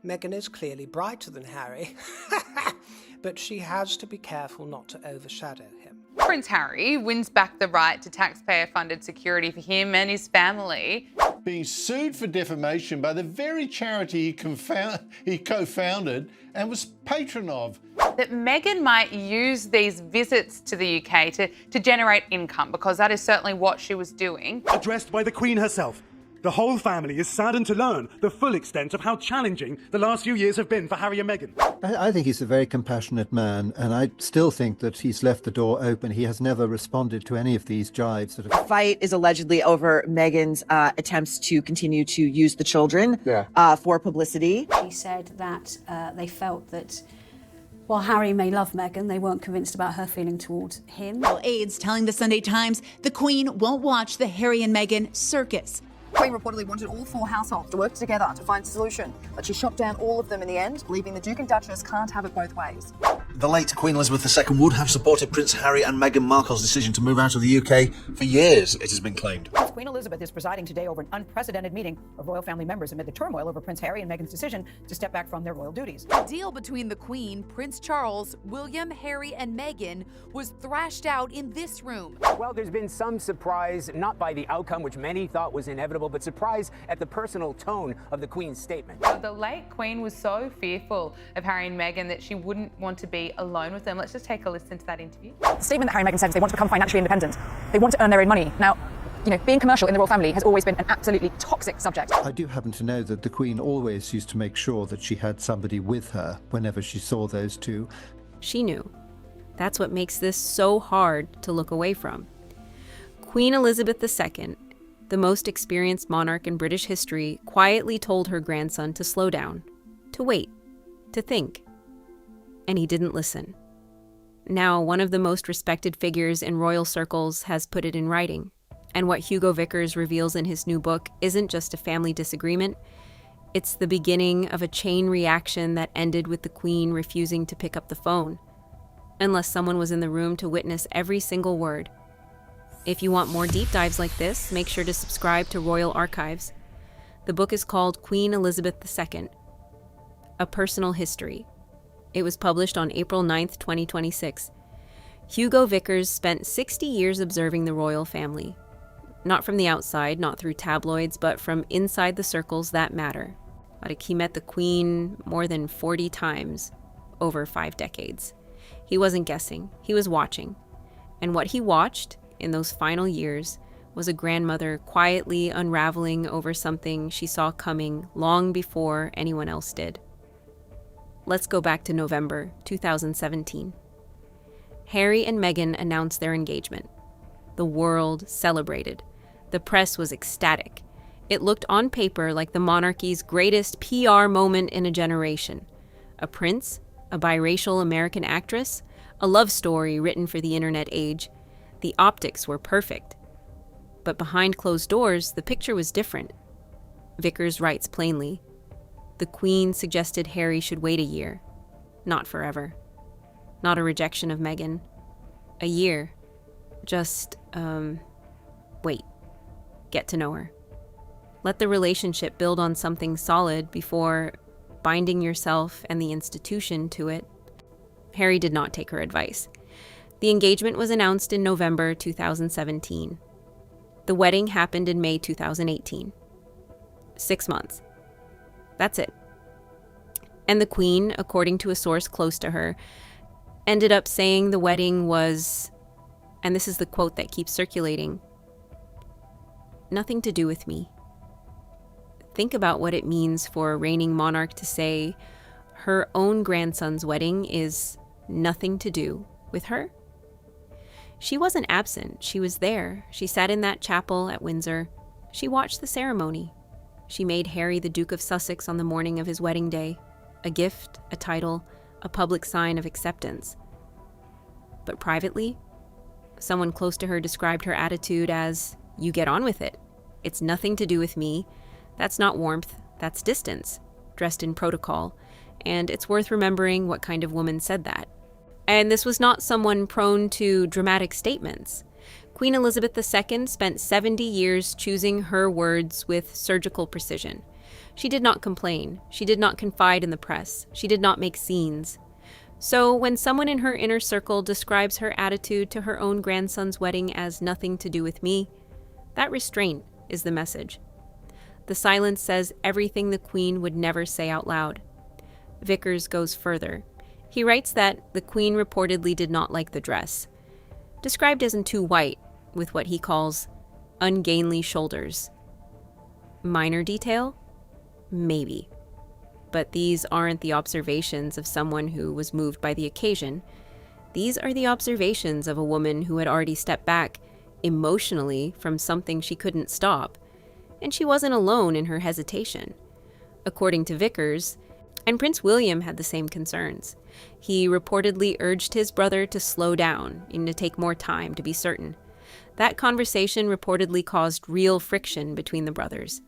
Meghan is clearly brighter than Harry, but she has to be careful not to overshadow him. Prince Harry wins back the right to taxpayer-funded security for him and his family. Being sued for defamation by the very charity he co-founded and was patron of. That Meghan might use these visits to the UK to generate income, because that is certainly what she was doing. Addressed by the Queen herself. The whole family is saddened to learn the full extent of how challenging the last few years have been for Harry and Meghan. I think he's a very compassionate man, and I still think that he's left the door open. He has never responded to any of these jibes. The fight is allegedly over Meghan's attempts to continue to use the children for publicity. She said that they felt that while Harry may love Meghan, they weren't convinced about her feeling towards him. Aides telling the Sunday Times the Queen won't watch the Harry and Meghan circus. Queen reportedly wanted all four households to work together to find a solution, but she shot down all of them in the end, believing the Duke and Duchess can't have it both ways. The late Queen Elizabeth II would have supported Prince Harry and Meghan Markle's decision to move out of the UK for years, it has been claimed. Queen Elizabeth is presiding today over an unprecedented meeting of royal family members amid the turmoil over Prince Harry and Meghan's decision to step back from their royal duties. The deal between the Queen, Prince Charles, William, Harry, and Meghan was thrashed out in this room. Well, there's been some surprise, not by the outcome, which many thought was inevitable, but surprise at the personal tone of the Queen's statement. The late Queen was so fearful of Harry and Meghan that she wouldn't want to be alone with them. Let's just take a listen to that interview. The statement that Harry and Meghan said is they want to become financially independent. They want to earn their own money. Now, being commercial in the royal family has always been an absolutely toxic subject. I do happen to know that the Queen always used to make sure that she had somebody with her whenever she saw those two. She knew. That's what makes this so hard to look away from. Queen Elizabeth II, the most experienced monarch in British history, quietly told her grandson to slow down, to wait, to think. And he didn't listen. Now, one of the most respected figures in royal circles has put it in writing. And what Hugo Vickers reveals in his new book isn't just a family disagreement. It's the beginning of a chain reaction that ended with the Queen refusing to pick up the phone, unless someone was in the room to witness every single word. If you want more deep dives like this, make sure to subscribe to Royal Archives. The book is called Queen Elizabeth II, A Personal History. It was published on April 9th, 2026. Hugo Vickers spent 60 years observing the royal family. Not from the outside, not through tabloids, but from inside the circles that matter. Like he met the Queen more than 40 times over 5 decades. He wasn't guessing, he was watching. And what he watched in those final years was a grandmother quietly unraveling over something she saw coming long before anyone else did. Let's go back to November 2017. Harry and Meghan announced their engagement. The world celebrated. The press was ecstatic. It looked on paper like the monarchy's greatest PR moment in a generation. A prince, a biracial American actress, a love story written for the internet age. The optics were perfect. But behind closed doors, the picture was different. Vickers writes plainly. The Queen suggested Harry should wait a year. Not forever. Not a rejection of Meghan. A year. Just, wait. Get to know her. Let the relationship build on something solid before binding yourself and the institution to it. Harry did not take her advice. The engagement was announced in November 2017. The wedding happened in May 2018. 6 months. That's it. And the Queen, according to a source close to her, ended up saying the wedding was, and this is the quote that keeps circulating, nothing to do with me. Think about what it means for a reigning monarch to say her own grandson's wedding is nothing to do with her. She wasn't absent. She was there. She sat in that chapel at Windsor. She watched the ceremony. She made Harry the Duke of Sussex on the morning of his wedding day. A gift, a title, a public sign of acceptance. But privately, someone close to her described her attitude as, you get on with it. It's nothing to do with me. That's not warmth, that's distance, dressed in protocol. And it's worth remembering what kind of woman said that. And this was not someone prone to dramatic statements. Queen Elizabeth II spent 70 years choosing her words with surgical precision. She did not complain. She did not confide in the press. She did not make scenes. So when someone in her inner circle describes her attitude to her own grandson's wedding as nothing to do with me, that restraint is the message. The silence says everything the Queen would never say out loud. Vickers goes further. He writes that the Queen reportedly did not like the dress, described as in too white, with what he calls ungainly shoulders. Minor detail? Maybe. But these aren't the observations of someone who was moved by the occasion. These are the observations of a woman who had already stepped back emotionally from something she couldn't stop, and she wasn't alone in her hesitation. According to Vickers, and Prince William had the same concerns. He reportedly urged his brother to slow down and to take more time to be certain. That conversation reportedly caused real friction between the brothers.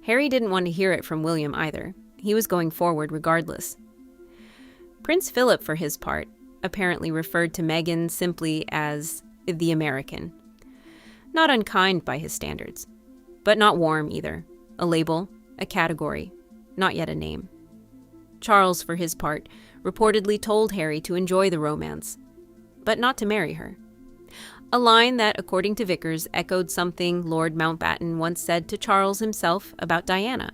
Harry didn't want to hear it from William either. He was going forward regardless. Prince Philip, for his part, apparently referred to Meghan simply as the American. Not unkind by his standards, but not warm either. A label, a category, not yet a name. Charles, for his part, reportedly told Harry to enjoy the romance, but not to marry her. A line that, according to Vickers, echoed something Lord Mountbatten once said to Charles himself about Diana.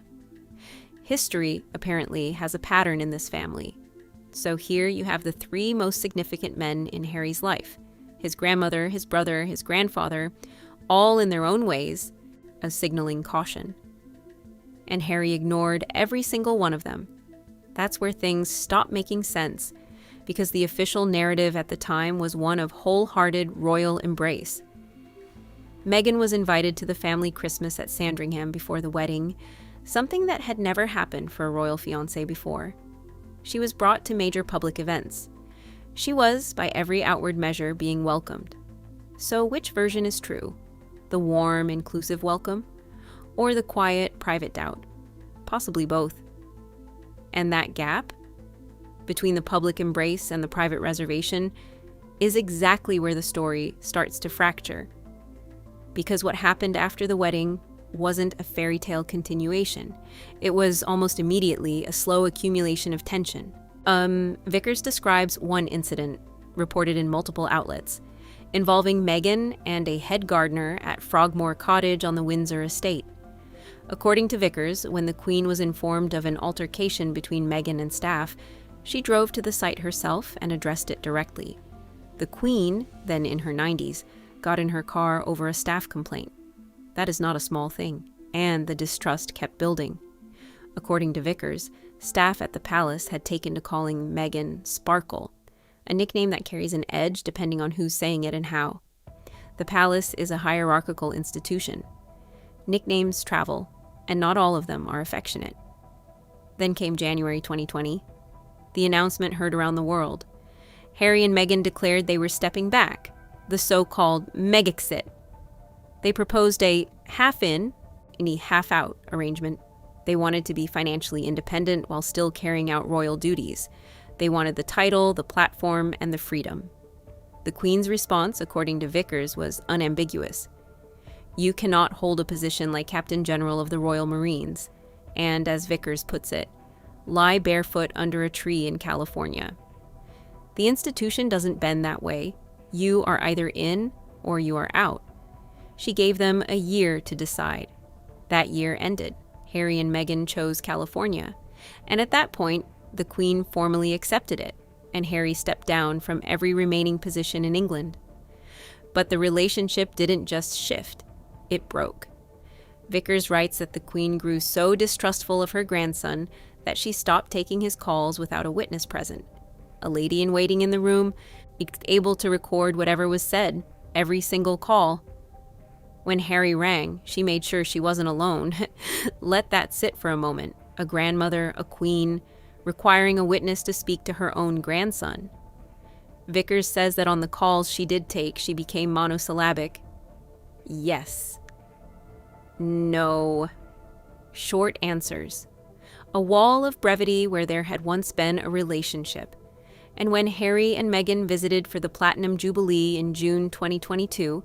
History, apparently, has a pattern in this family. So here you have the three most significant men in Harry's life: his grandmother, his brother, his grandfather, all in their own ways, as signaling caution. And Harry ignored every single one of them. That's where things stop making sense, because the official narrative at the time was one of wholehearted royal embrace. Meghan was invited to the family Christmas at Sandringham before the wedding, something that had never happened for a royal fiancé before. She was brought to major public events. She was, by every outward measure, being welcomed. So which version is true? The warm, inclusive welcome? Or the quiet, private doubt? Possibly both. And that gap between the public embrace and the private reservation is exactly where the story starts to fracture. Because what happened after the wedding wasn't a fairy tale continuation. It was almost immediately a slow accumulation of tension. Vickers describes one incident, reported in multiple outlets, involving Meghan and a head gardener at Frogmore Cottage on the Windsor estate. According to Vickers, when the Queen was informed of an altercation between Meghan and staff, she drove to the site herself and addressed it directly. The Queen, then in her 90s, got in her car over a staff complaint. That is not a small thing, and the distrust kept building. According to Vickers, staff at the palace had taken to calling Meghan Sparkle, a nickname that carries an edge depending on who's saying it and how. The palace is a hierarchical institution. Nicknames travel, and not all of them are affectionate. Then came January 2020. The announcement heard around the world. Harry and Meghan declared they were stepping back, the so-called Megxit. They proposed a half-in, any half-out arrangement. They wanted to be financially independent while still carrying out royal duties. They wanted the title, the platform, and the freedom. The Queen's response, according to Vickers, was unambiguous. You cannot hold a position like Captain General of the Royal Marines, and, as Vickers puts it, lie barefoot under a tree in California. The institution doesn't bend that way. You are either in or you are out. She gave them a year to decide. That year ended. Harry and Meghan chose California, and at that point, the Queen formally accepted it, and Harry stepped down from every remaining position in England. But the relationship didn't just shift, it broke. Vickers writes that the Queen grew so distrustful of her grandson that she stopped taking his calls without a witness present. A lady-in-waiting in the room, able to record whatever was said, every single call. When Harry rang, she made sure she wasn't alone. Let that sit for a moment. A grandmother, a queen, requiring a witness to speak to her own grandson. Vickers says that on the calls she did take, she became monosyllabic. Yes. No. Short answers. A wall of brevity where there had once been a relationship. And when Harry and Meghan visited for the Platinum Jubilee in June 2022,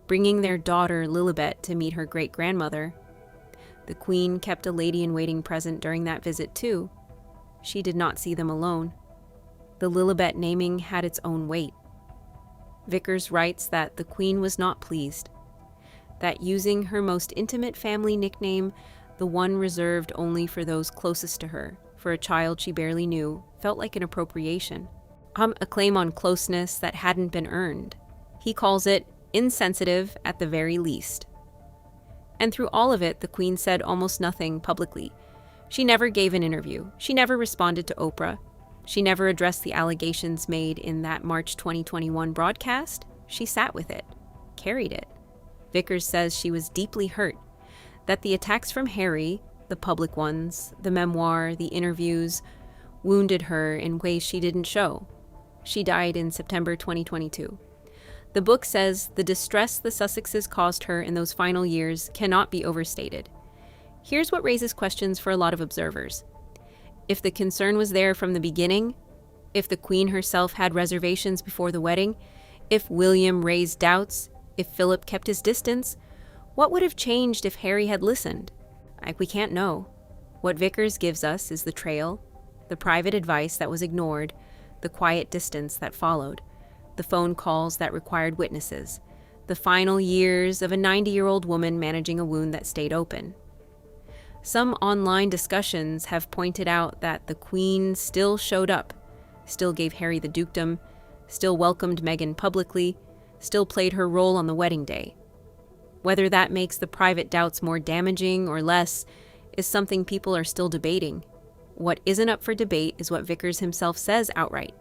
bringing their daughter Lilibet to meet her great-grandmother, The Queen kept a lady-in-waiting present during that visit too. She did not see them alone. The Lilibet naming had its own weight. Vickers writes that the Queen was not pleased, that using her most intimate family nickname, the one reserved only for those closest to her, for a child she barely knew, felt like an appropriation, a claim on closeness that hadn't been earned. He calls it insensitive at the very least. And through all of it, the Queen said almost nothing publicly. She never gave an interview. She never responded to Oprah. She never addressed the allegations made in that March 2021 broadcast. She sat with it, carried it. Vickers says she was deeply hurt, that the attacks from Harry, the public ones, the memoir, the interviews, wounded her in ways she didn't show. She died in September 2022. The book says the distress the Sussexes caused her in those final years cannot be overstated. Here's what raises questions for a lot of observers. If the concern was there from the beginning, if the Queen herself had reservations before the wedding, if William raised doubts, if Philip kept his distance, what would have changed if Harry had listened? We can't know. What Vickers gives us is the trail, the private advice that was ignored, the quiet distance that followed, the phone calls that required witnesses, the final years of a 90-year-old woman managing a wound that stayed open. Some online discussions have pointed out that the Queen still showed up, still gave Harry the dukedom, still welcomed Meghan publicly, still played her role on the wedding day. Whether that makes the private doubts more damaging or less is something people are still debating. What isn't up for debate is what Vickers himself says outright.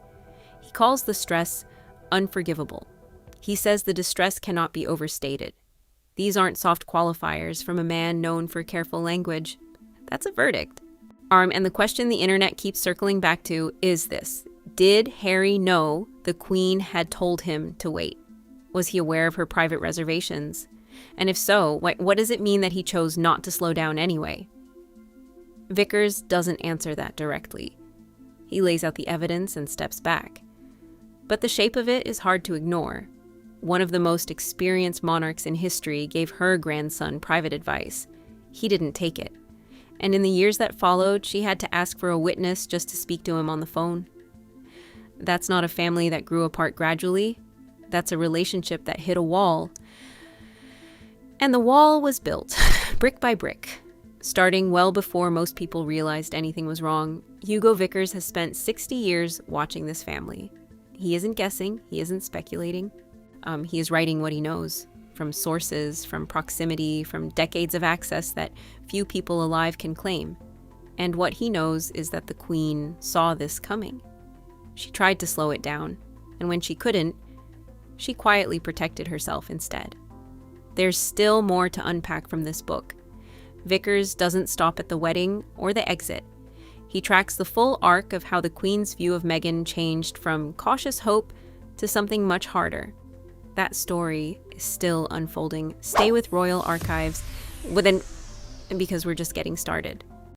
He calls the stress unforgivable. He says the distress cannot be overstated. These aren't soft qualifiers from a man known for careful language. That's a verdict. And the question the internet keeps circling back to is this: did Harry know the Queen had told him to wait? Was he aware of her private reservations? And if so, what does it mean that he chose not to slow down anyway? Vickers doesn't answer that directly. He lays out the evidence and steps back. But the shape of it is hard to ignore. One of the most experienced monarchs in history gave her grandson private advice. He didn't take it. And in the years that followed, she had to ask for a witness just to speak to him on the phone. That's not a family that grew apart gradually. That's a relationship that hit a wall. And the wall was built, brick by brick. Starting well before most people realized anything was wrong, Hugo Vickers has spent 60 years watching this family. He isn't guessing, he isn't speculating. He is writing what he knows, from sources, from proximity, from decades of access that few people alive can claim. And what he knows is that the Queen saw this coming. She tried to slow it down, and when she couldn't, she quietly protected herself instead. There's still more to unpack from this book. Vickers doesn't stop at the wedding or the exit. He tracks the full arc of how the Queen's view of Meghan changed from cautious hope to something much harder. That story is still unfolding. Stay with Royal Archives because we're just getting started.